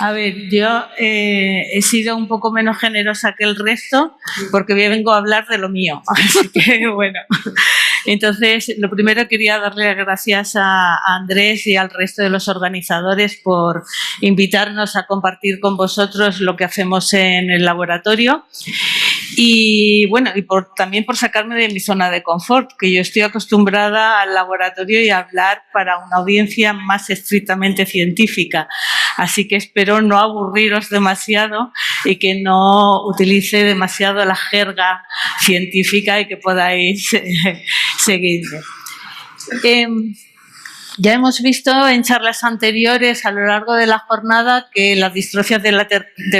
A ver, yo he sido un poco menos generosa que el resto porque vengo a hablar de lo mío. Así que, bueno. Entonces, lo primero quería darle las gracias a Andrés y al resto de los organizadores por invitarnos a compartir con vosotros lo que hacemos en el laboratorio. Y bueno, y también por sacarme de mi zona de confort, que yo estoy acostumbrada al laboratorio y a hablar para una audiencia más estrictamente científica. Así que espero no aburriros demasiado y que no utilice demasiado la jerga científica y que podáis seguirme. Ya hemos visto en charlas anteriores a lo largo de la jornada que las distrofias de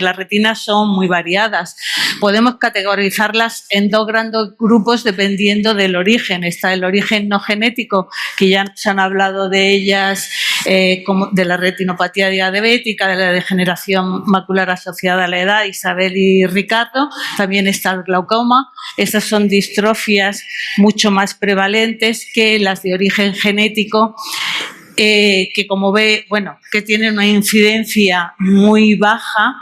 la retina son muy variadas. Podemos categorizarlas en dos grandes grupos dependiendo del origen. Está el origen no genético, que ya se han hablado de ellas, como de la retinopatía diabética, de la degeneración macular asociada a la edad, Isabel y Ricardo. También está el glaucoma. Estas son distrofias mucho más prevalentes que las de origen genético, que como ve, bueno, que tienen una incidencia muy baja,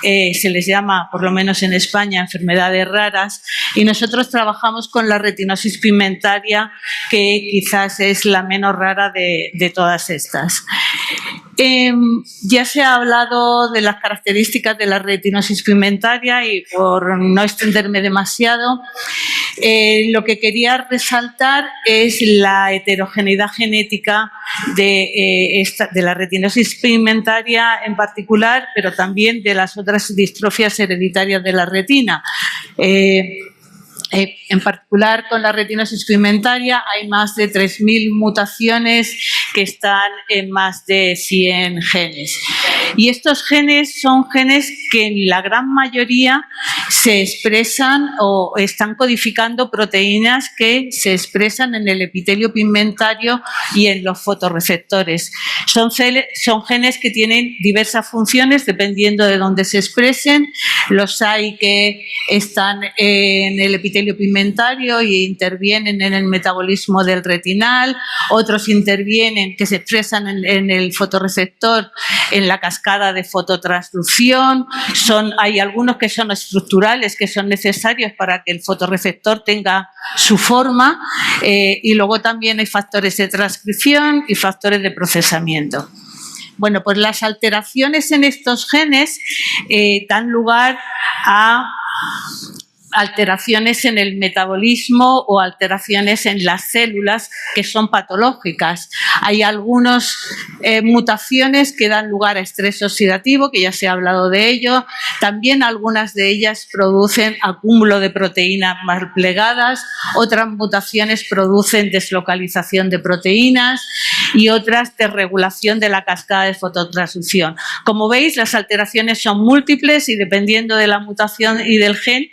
se les llama, por lo menos en España, enfermedades raras, y nosotros trabajamos con la retinosis pigmentaria, que quizás es la menos rara de todas estas. Ya se ha hablado de las características de la retinosis pigmentaria y por no extenderme demasiado, lo que quería resaltar es la heterogeneidad genética de la retinosis pigmentaria en particular, pero también de las otras distrofias hereditarias de la retina. En particular, con la retinosis pigmentaria hay más de 3.000 mutaciones que están en más de 100 genes. Y estos genes son genes que en la gran mayoría se expresan o están codificando proteínas que se expresan en el epitelio pigmentario y en los fotorreceptores. Son genes que tienen diversas funciones dependiendo de dónde se expresen. Los hay que están en el epitelio pigmentario y intervienen en el metabolismo del retinal, otros intervienen que se expresan en el fotorreceptor en la cascada de fototransducción, hay algunos que son estructurales, que son necesarios para que el fotorreceptor tenga su forma, y luego también hay factores de transcripción y factores de procesamiento. Bueno, pues las alteraciones en estos genes dan lugar a alteraciones en el metabolismo o alteraciones en las células que son patológicas. Hay algunas mutaciones que dan lugar a estrés oxidativo, que ya se ha hablado de ello. También algunas de ellas producen acúmulo de proteínas mal plegadas, otras mutaciones producen deslocalización de proteínas y otras desregulación de la cascada de fototransducción. Como veis, las alteraciones son múltiples y dependiendo de la mutación y del gen,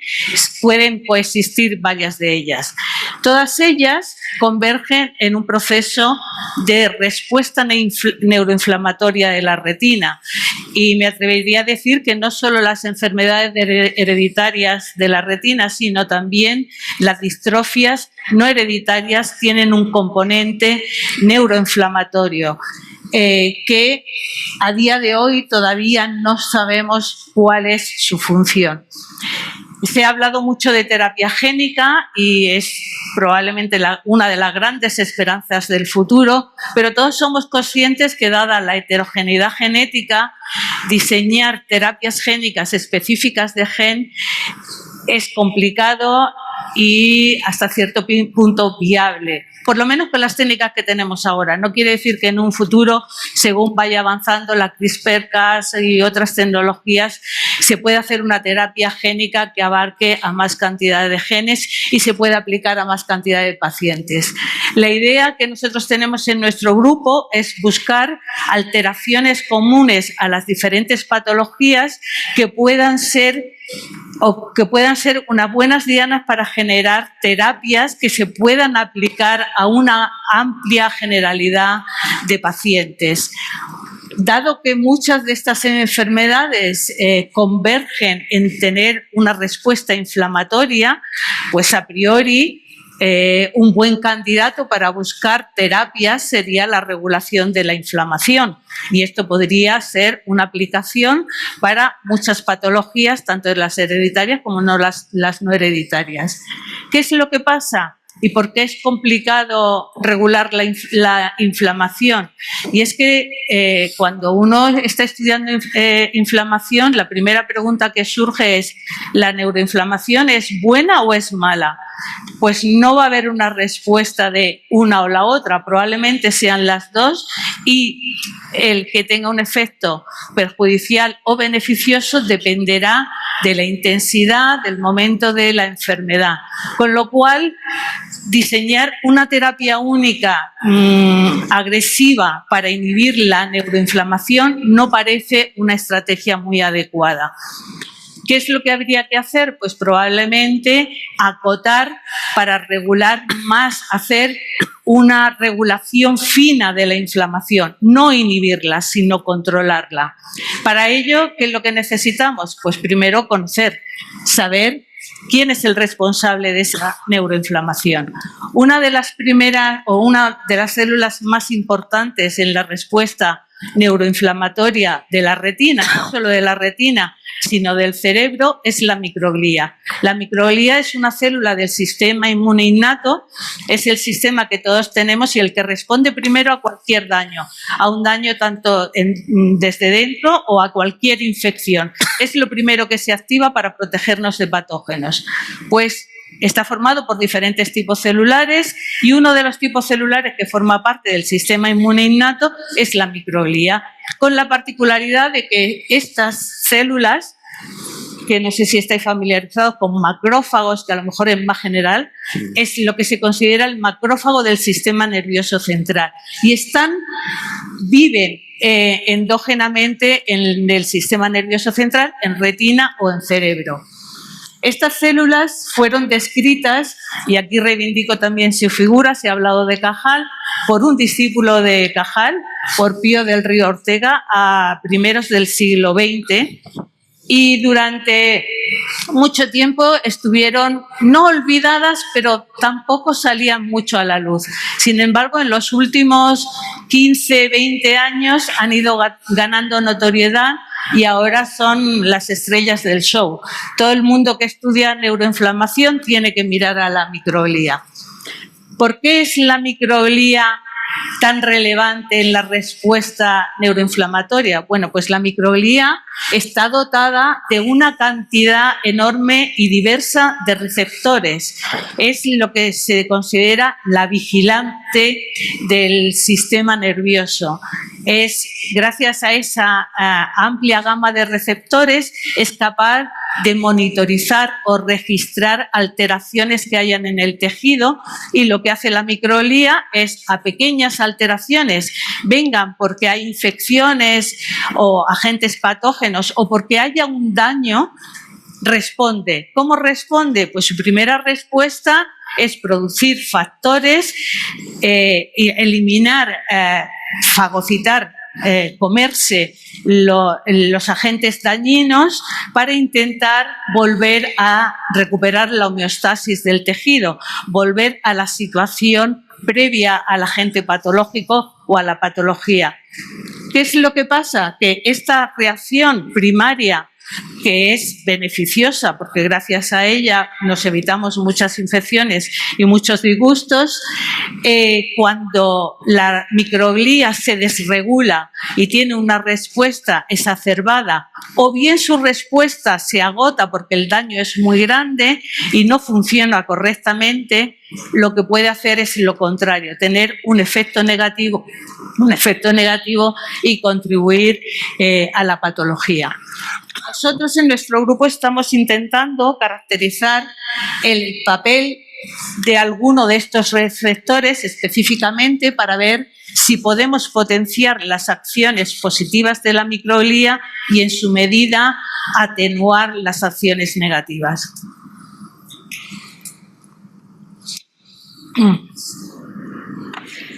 pueden coexistir varias de ellas. Todas ellas convergen en un proceso de respuesta neuroinflamatoria de la retina y me atrevería a decir que no solo las enfermedades hereditarias de la retina, sino también las distrofias no hereditarias tienen un componente neuroinflamatorio. Que a día de hoy todavía no sabemos cuál es su función. Se ha hablado mucho de terapia génica y es probablemente una de las grandes esperanzas del futuro, pero todos somos conscientes que dada la heterogeneidad genética, diseñar terapias génicas específicas de gen es complicado y hasta cierto punto viable, por lo menos con las técnicas que tenemos ahora. No quiere decir que en un futuro, según vaya avanzando la CRISPR-Cas y otras tecnologías, se pueda hacer una terapia génica que abarque a más cantidad de genes y se pueda aplicar a más cantidad de pacientes. La idea que nosotros tenemos en nuestro grupo es buscar alteraciones comunes a las diferentes patologías que puedan ser unas buenas dianas para generar terapias que se puedan aplicar a una amplia generalidad de pacientes. Dado que muchas de estas enfermedades convergen en tener una respuesta inflamatoria, pues a priori un buen candidato para buscar terapias sería la regulación de la inflamación, y esto podría ser una aplicación para muchas patologías, tanto de las hereditarias como las no hereditarias. ¿Qué es lo que pasa? ¿Y por qué es complicado regular la inflamación? Y es que cuando uno está estudiando inflamación, la primera pregunta que surge es: ¿la neuroinflamación es buena o es mala? Pues no va a haber una respuesta de una o la otra, probablemente sean las dos, y el que tenga un efecto perjudicial o beneficioso dependerá de la intensidad, del momento de la enfermedad. Con lo cual, diseñar una terapia única agresiva para inhibir la neuroinflamación no parece una estrategia muy adecuada. ¿Qué es lo que habría que hacer? Pues probablemente acotar para regular más, hacer una regulación fina de la inflamación, no inhibirla, sino controlarla. Para ello, ¿qué es lo que necesitamos? Pues primero conocer, saber quién es el responsable de esa neuroinflamación. Una de las primeras o una de las células más importantes en la respuesta neuroinflamatoria de la retina, no solo de la retina, sino del cerebro, es la microglía. La microglía es una célula del sistema inmune innato, es el sistema que todos tenemos y el que responde primero a cualquier daño, a un daño tanto desde dentro o a cualquier infección. Es lo primero que se activa para protegernos de patógenos. Pues está formado por diferentes tipos celulares, y uno de los tipos celulares que forma parte del sistema inmune innato es la microglía, con la particularidad de que estas células, que no sé si estáis familiarizados con macrófagos, que a lo mejor es más general, es lo que se considera el macrófago del sistema nervioso central, y viven endógenamente en el sistema nervioso central, en retina o en cerebro. Estas células fueron descritas, y aquí reivindico también su figura, se ha hablado de Cajal, por un discípulo de Cajal, por Pío del Río Ortega, a primeros del siglo XX, y durante mucho tiempo estuvieron no olvidadas, pero tampoco salían mucho a la luz. Sin embargo, en los últimos 15, 20 años han ido ganando notoriedad y ahora son las estrellas del show. Todo el mundo que estudia neuroinflamación tiene que mirar a la microglía. ¿Por qué es la microglía tan relevante en la respuesta neuroinflamatoria? Bueno, pues la microglía está dotada de una cantidad enorme y diversa de receptores. Es lo que se considera la vigilante del sistema nervioso. Gracias a esa amplia gama de receptores, es capaz de monitorizar o registrar alteraciones que hayan en el tejido, y lo que hace la microglía es, a pequeñas alteraciones, vengan porque hay infecciones o agentes patógenos o porque haya un daño, responde. ¿Cómo responde? Pues su primera respuesta es producir factores, eliminar, fagocitar, comerse los agentes dañinos para intentar volver a recuperar la homeostasis del tejido, volver a la situación previa al agente patológico o a la patología. ¿Qué es lo que pasa? Que esta reacción primaria, que es beneficiosa porque gracias a ella nos evitamos muchas infecciones y muchos disgustos, cuando la microglía se desregula y tiene una respuesta exacerbada, o bien su respuesta se agota porque el daño es muy grande y no funciona correctamente, lo que puede hacer es lo contrario, tener un efecto negativo y contribuir a la patología. Nosotros en nuestro grupo estamos intentando caracterizar el papel de alguno de estos receptores específicamente para ver si podemos potenciar las acciones positivas de la microglía y, en su medida, atenuar las acciones negativas.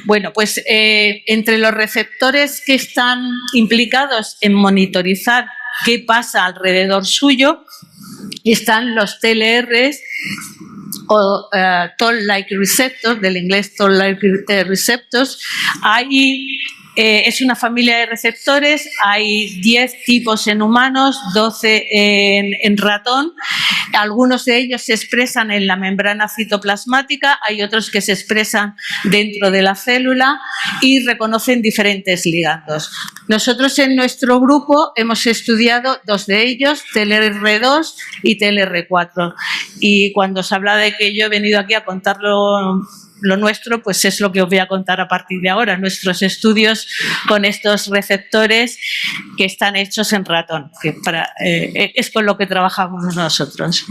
Bueno, pues entre los receptores que están implicados en monitorizar qué pasa alrededor suyo están los TLRs, o toll-like receptors, del inglés toll-like receptors. Es una familia de receptores, hay 10 tipos en humanos, 12 en ratón. Algunos de ellos se expresan en la membrana citoplasmática, hay otros que se expresan dentro de la célula y reconocen diferentes ligandos. Nosotros en nuestro grupo hemos estudiado 2 de ellos, TLR2 y TLR4. Y cuando se habla de que yo he venido aquí a contarlo lo nuestro, pues es lo que os voy a contar a partir de ahora, nuestros estudios con estos receptores que están hechos en ratón, que es con lo que trabajamos nosotros.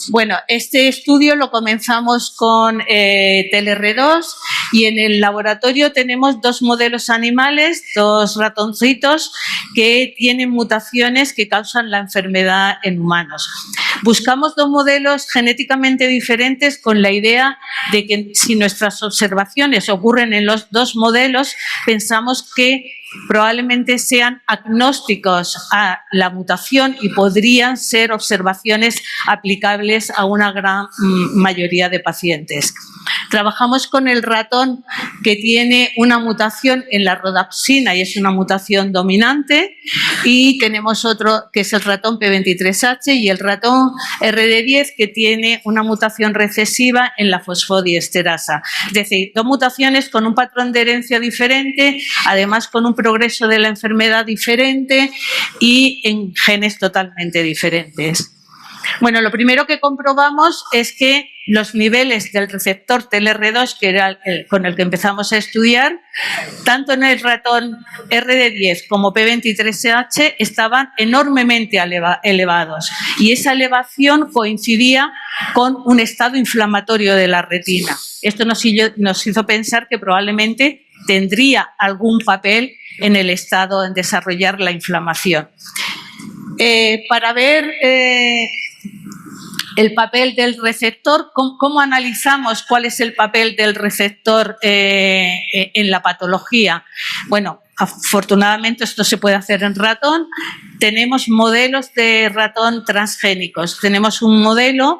Bueno, este estudio lo comenzamos con TLR2 y en el laboratorio tenemos 2 modelos animales, 2 ratoncitos que tienen mutaciones que causan la enfermedad en humanos. Buscamos 2 modelos genéticamente diferentes con la idea de que si nuestras observaciones ocurren en los 2 modelos, pensamos que probablemente sean agnósticos a la mutación y podrían ser observaciones aplicables a una gran mayoría de pacientes. Trabajamos con el ratón que tiene una mutación en la rodopsina y es una mutación dominante, y tenemos otro que es el ratón P23H y el ratón RD10 que tiene una mutación recesiva en la fosfodiesterasa. Es decir, 2 mutaciones con un patrón de herencia diferente, además con un progreso de la enfermedad diferente y en genes totalmente diferentes. Bueno, lo primero que comprobamos es que los niveles del receptor TLR2, que era con el que empezamos a estudiar, tanto en el ratón RD10 como P23H estaban enormemente elevados, y esa elevación coincidía con un estado inflamatorio de la retina. Esto nos hizo pensar que probablemente tendría algún papel en el estado en desarrollar la inflamación. Para ver el papel del receptor, ¿cómo analizamos cuál es el papel del receptor en la patología? Bueno, afortunadamente esto se puede hacer en ratón. Tenemos modelos de ratón transgénicos. Tenemos un modelo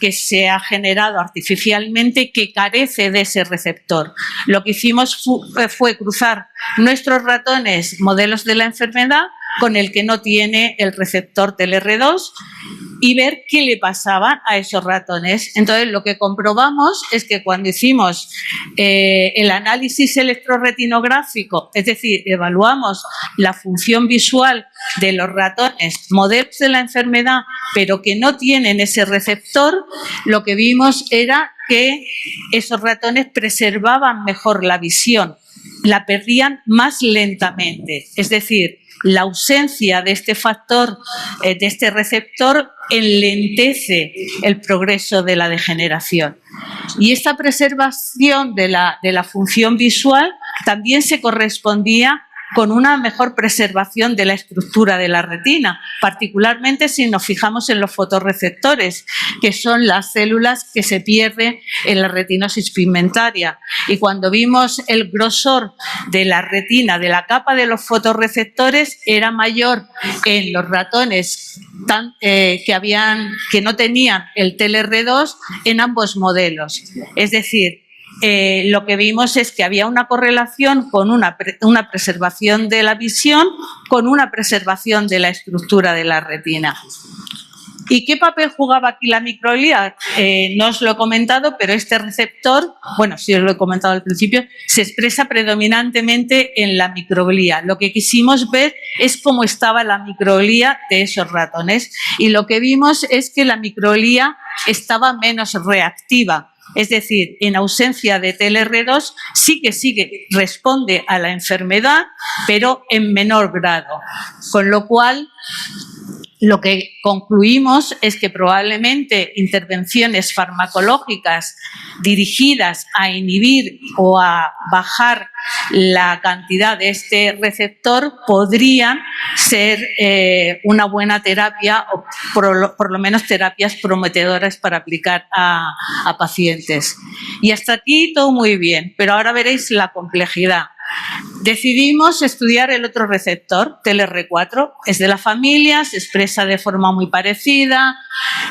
que se ha generado artificialmente que carece de ese receptor. Lo que hicimos fue cruzar nuestros ratones, modelos de la enfermedad, con el que no tiene el receptor TLR2 y ver qué le pasaba a esos ratones. Entonces, lo que comprobamos es que cuando hicimos el análisis electrorretinográfico, es decir, evaluamos la función visual de los ratones, modelos de la enfermedad, pero que no tienen ese receptor, lo que vimos era que esos ratones preservaban mejor la visión, la perdían más lentamente. Es decir, la ausencia de este factor, de este receptor, enlentece el progreso de la degeneración. Y esta preservación de la función visual también se correspondía con una mejor preservación de la estructura de la retina, particularmente si nos fijamos en los fotorreceptores, que son las células que se pierden en la retinosis pigmentaria. Y cuando vimos el grosor de la retina, de la capa de los fotorreceptores, era mayor en los ratones que no tenían el TLR2 en ambos modelos. Es decir, lo que vimos es que había una correlación con una preservación de la visión con una preservación de la estructura de la retina. ¿Y qué papel jugaba aquí la microglía? No os lo he comentado, pero este receptor, bueno, sí os lo he comentado al principio, se expresa predominantemente en la microglía. Lo que quisimos ver es cómo estaba la microglía de esos ratones, y lo que vimos es que la microglía estaba menos reactiva. Es decir, en ausencia de TLR2 sí que responde a la enfermedad, pero en menor grado. Con lo cual, lo que concluimos es que probablemente intervenciones farmacológicas dirigidas a inhibir o a bajar la cantidad de este receptor podrían ser una buena terapia, o por lo menos terapias prometedoras para aplicar a pacientes. Y hasta aquí todo muy bien, pero ahora veréis la complejidad. decidimos estudiar el otro receptor, TLR4. Es de la familia, se expresa de forma muy parecida,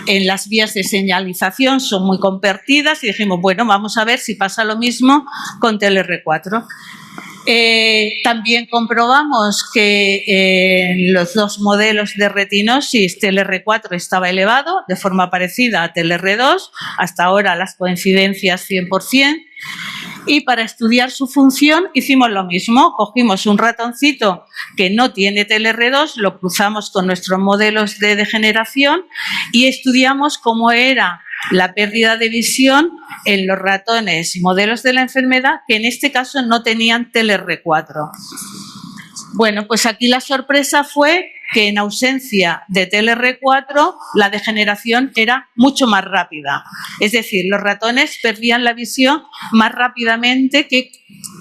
en las vías de señalización son muy convertidas y dijimos, bueno, vamos a ver si pasa lo mismo con TLR4. También comprobamos que en los dos modelos de retinosis TLR4 estaba elevado de forma parecida a TLR2, hasta ahora las coincidencias 100%. Y para estudiar su función hicimos lo mismo, cogimos un ratoncito que no tiene TLR2, lo cruzamos con nuestros modelos de degeneración y estudiamos cómo era la pérdida de visión en los ratones y modelos de la enfermedad que en este caso no tenían TLR4. Bueno, pues aquí la sorpresa fue que en ausencia de TLR4 la degeneración era mucho más rápida. Es decir, los ratones perdían la visión más rápidamente que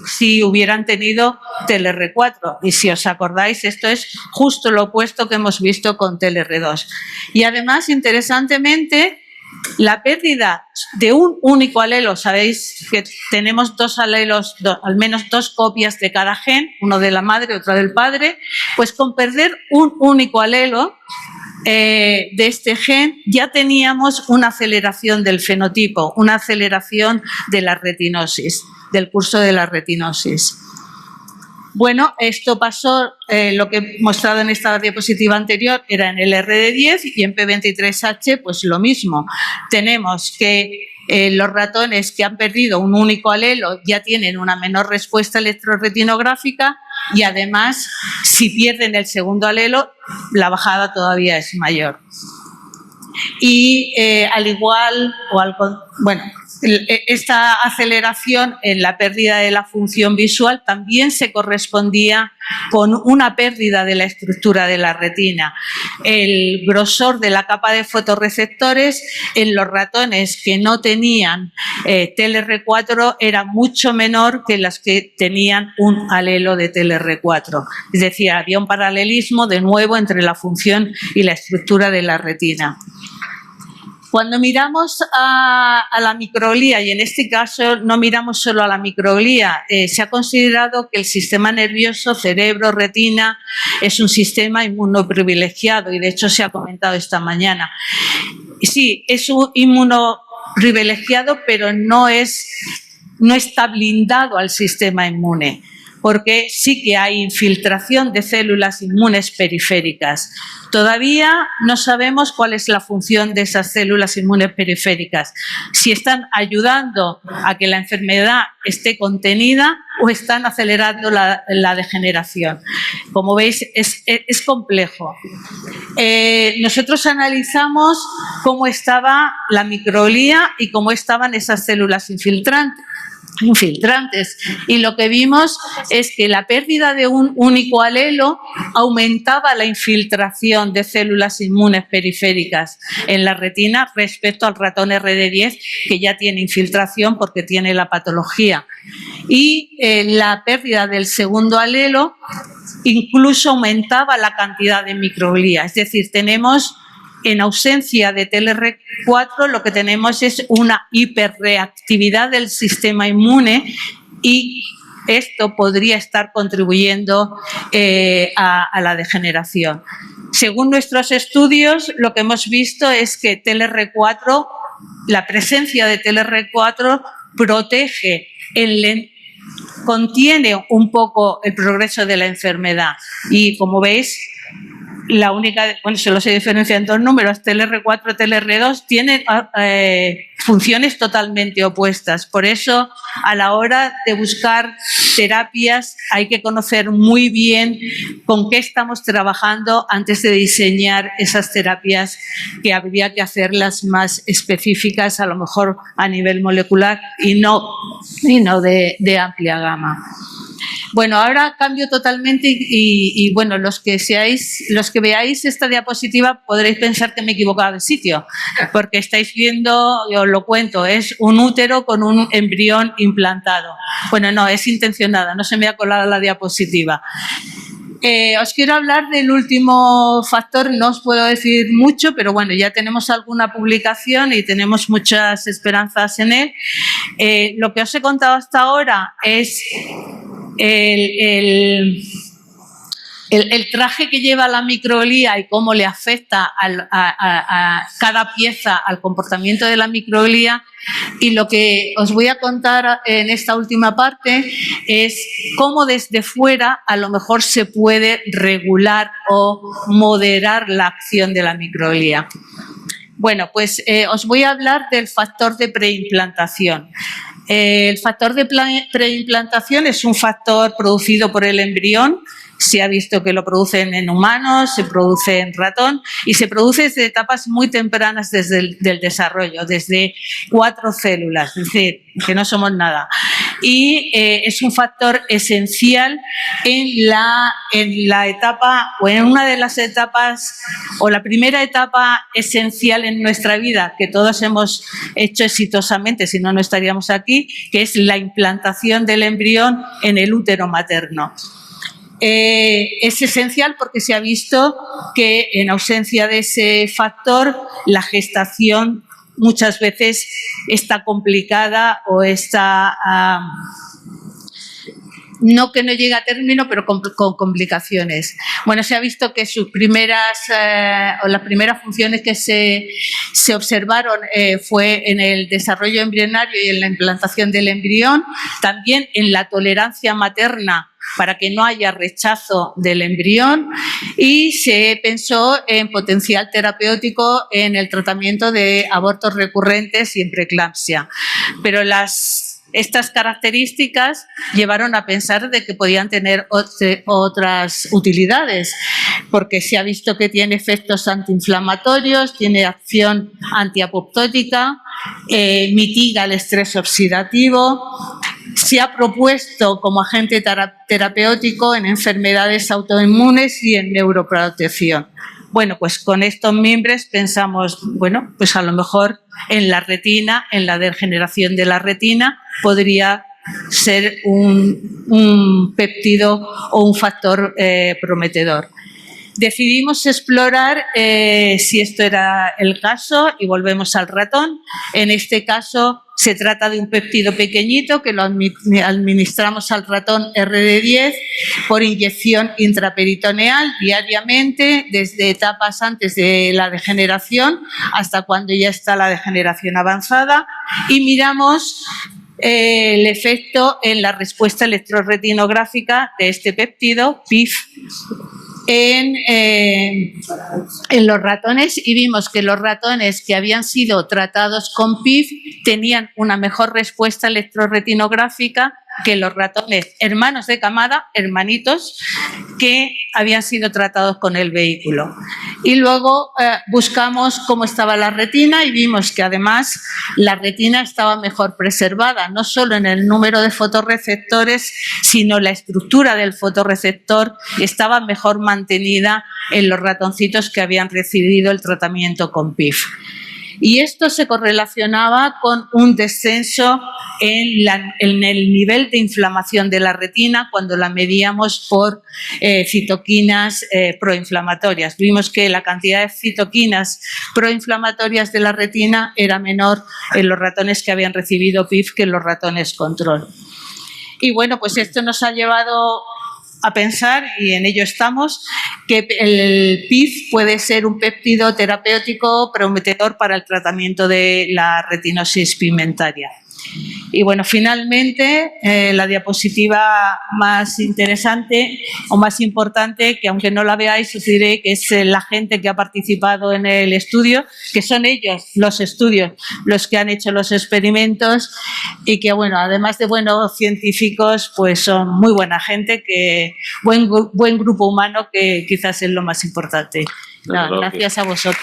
si hubieran tenido TLR4. Y si os acordáis, esto es justo lo opuesto que hemos visto con TLR2. Y además, interesantemente, la pérdida de un único alelo, sabéis que tenemos dos alelos, al menos dos copias de cada gen, uno de la madre, otro del padre, pues con perder un único alelo de este gen ya teníamos una aceleración del fenotipo, una aceleración de la retinosis, del curso de la retinosis. Bueno, esto pasó, lo que he mostrado en esta diapositiva anterior era en el RD10 y en P23H pues lo mismo. Tenemos que los ratones que han perdido un único alelo ya tienen una menor respuesta electrorretinográfica y además si pierden el segundo alelo la bajada todavía es mayor. Y al igual, bueno, esta aceleración en la pérdida de la función visual también se correspondía con una pérdida de la estructura de la retina. El grosor de la capa de fotorreceptores en los ratones que no tenían TLR4 era mucho menor que las que tenían un alelo de TLR4. Es decir, había un paralelismo de nuevo entre la función y la estructura de la retina. Cuando miramos a la microglía, y en este caso no miramos solo a la microglía, se ha considerado que el sistema nervioso, cerebro, retina, es un sistema inmunoprivilegiado y de hecho se ha comentado esta mañana. Sí, es un inmunoprivilegiado, pero no está blindado al sistema inmune, porque sí que hay infiltración de células inmunes periféricas. Todavía no sabemos cuál es la función de esas células inmunes periféricas, si están ayudando a que la enfermedad esté contenida o están acelerando la degeneración. Como veis, es complejo. Nosotros analizamos cómo estaba la microglía y cómo estaban esas células infiltrantes y lo que vimos es que la pérdida de un único alelo aumentaba la infiltración de células inmunes periféricas en la retina respecto al ratón RD10 que ya tiene infiltración porque tiene la patología y la pérdida del segundo alelo incluso aumentaba la cantidad de microglía, es decir, tenemos en ausencia de TLR4 lo que tenemos es una hiperreactividad del sistema inmune y esto podría estar contribuyendo a la degeneración. Según nuestros estudios, lo que hemos visto es que TLR4, la presencia de TLR4 protege contiene un poco el progreso de la enfermedad y como veis la única, bueno, solo se diferencian dos números, TLR4 y TLR2, tienen funciones totalmente opuestas. Por eso, a la hora de buscar terapias, hay que conocer muy bien con qué estamos trabajando antes de diseñar esas terapias que habría que hacerlas más específicas, a lo mejor a nivel molecular y no de amplia gama. Bueno, ahora cambio totalmente y bueno, los que veáis esta diapositiva podréis pensar que me he equivocado de sitio, porque estáis viendo, os lo cuento, es un útero con un embrión implantado. Bueno, no, es intencionada, no se me ha colado la diapositiva. Os quiero hablar del último factor, no os puedo decir mucho, pero bueno, ya tenemos alguna publicación y tenemos muchas esperanzas en él. Lo que os he contado hasta ahora es el traje que lleva la microglía y cómo le afecta a cada pieza al comportamiento de la microglía. Y lo que os voy a contar en esta última parte es cómo desde fuera a lo mejor se puede regular o moderar la acción de la microglía. Bueno, pues os voy a hablar del factor de preimplantación. El factor de preimplantación es un factor producido por el embrión. Se ha visto que lo producen en humanos, se produce en ratón y se produce desde etapas muy tempranas del desarrollo, desde 4 células, es decir, que no somos nada. Y es un factor esencial en la etapa, o en una de las etapas, o la primera etapa esencial en nuestra vida, que todos hemos hecho exitosamente, si no, no estaríamos aquí, que es la implantación del embrión en el útero materno. Es esencial porque se ha visto que en ausencia de ese factor la gestación muchas veces está complicada o está no que no llega a término, pero con complicaciones. Bueno, se ha visto que las primeras funciones que se observaron fue en el desarrollo embrionario y en la implantación del embrión, también en la tolerancia materna para que no haya rechazo del embrión, y se pensó en potencial terapéutico en el tratamiento de abortos recurrentes y en preeclampsia. Pero estas características llevaron a pensar de que podían tener otras utilidades, porque se ha visto que tiene efectos antiinflamatorios, tiene acción antiapoptótica, mitiga el estrés oxidativo. Se ha propuesto como agente terapéutico en enfermedades autoinmunes y en neuroprotección. Bueno, pues con estos mimbres pensamos, bueno, pues a lo mejor en la retina, en la degeneración de la retina, podría ser un péptido o un factor prometedor. Decidimos explorar si esto era el caso y volvemos al ratón. En este caso se trata de un péptido pequeñito que lo administramos al ratón RD10 por inyección intraperitoneal diariamente desde etapas antes de la degeneración hasta cuando ya está la degeneración avanzada, y miramos el efecto en la respuesta electrorretinográfica de este péptido PIF en los ratones, y vimos que los ratones que habían sido tratados con PIF tenían una mejor respuesta electrorretinográfica que los ratones hermanos de camada, hermanitos, que habían sido tratados con el vehículo. Y luego buscamos cómo estaba la retina y vimos que además la retina estaba mejor preservada, no solo en el número de fotorreceptores, sino la estructura del fotorreceptor estaba mejor mantenida en los ratoncitos que habían recibido el tratamiento con PIF. Y esto se correlacionaba con un descenso en el nivel de inflamación de la retina cuando la medíamos por citoquinas proinflamatorias. Vimos que la cantidad de citoquinas proinflamatorias de la retina era menor en los ratones que habían recibido PIF que en los ratones control. Y bueno, pues esto nos ha llevado a pensar, y en ello estamos, que el PIF puede ser un péptido terapéutico prometedor para el tratamiento de la retinosis pigmentaria. Y bueno, finalmente, la diapositiva más interesante o más importante, que aunque no la veáis, os diré que es la gente que ha participado en el estudio, que son ellos, los estudios, los que han hecho los experimentos, y que, bueno, además de buenos científicos, pues son muy buena gente, buen grupo humano, que quizás es lo más importante. Gracias a vosotros.